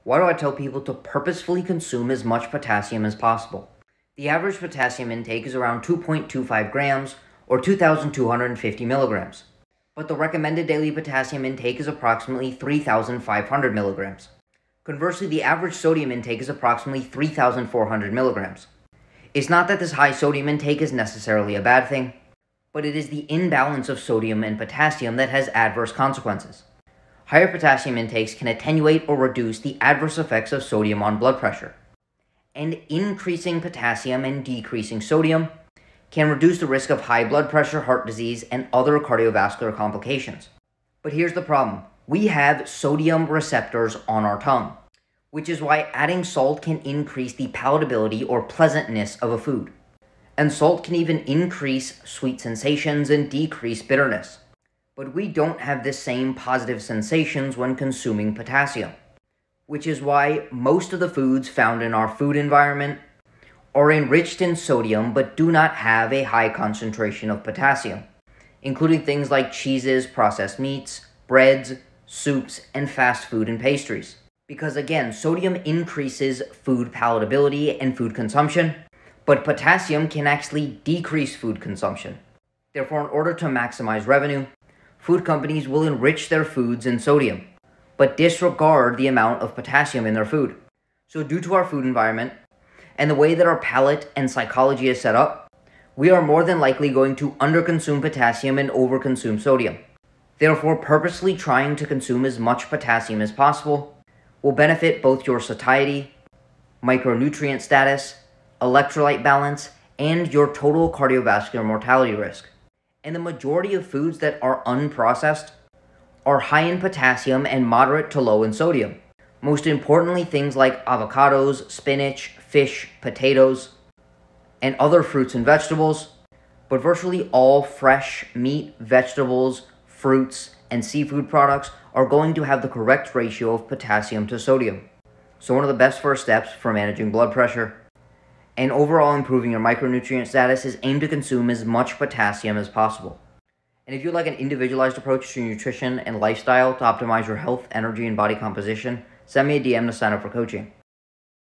Why do I tell people to purposefully consume as much potassium as possible? The average potassium intake is around 2.25 grams or 2,250 milligrams. But the recommended daily potassium intake is approximately 3,500 milligrams. Conversely, the average sodium intake is approximately 3,400 milligrams. It's not that this high sodium intake is necessarily a bad thing, but it is the imbalance of sodium and potassium that has adverse consequences. Higher potassium intakes can attenuate or reduce the adverse effects of sodium on blood pressure. And increasing potassium and decreasing sodium can reduce the risk of high blood pressure, heart disease, and other cardiovascular complications. But here's the problem. We have sodium receptors on our tongue, which is why adding salt can increase the palatability or pleasantness of a food. And salt can even increase sweet sensations and decrease bitterness. But we don't have the same positive sensations when consuming potassium, which is why most of the foods found in our food environment are enriched in sodium but do not have a high concentration of potassium, including things like cheeses, processed meats, breads, soups, and fast food and pastries. Because again, sodium increases food palatability and food consumption, but potassium can actually decrease food consumption. Therefore, in order to maximize revenue, food companies will enrich their foods in sodium, but disregard the amount of potassium in their food. So due to our food environment, and the way that our palate and psychology is set up, we are more than likely going to underconsume potassium and overconsume sodium. Therefore, purposely trying to consume as much potassium as possible will benefit both your satiety, micronutrient status, electrolyte balance, and your total cardiovascular mortality risk. And the majority of foods that are unprocessed are high in potassium and moderate to low in sodium. Most importantly, things like avocados, spinach, fish, potatoes, and other fruits and vegetables, but virtually all fresh meat, vegetables, fruits, and seafood products are going to have the correct ratio of potassium to sodium. So one of the best first steps for managing blood pressure and overall improving your micronutrient status is aim to consume as much potassium as possible. And if you'd like an individualized approach to your nutrition and lifestyle to optimize your health, energy, and body composition, send me a DM to sign up for coaching.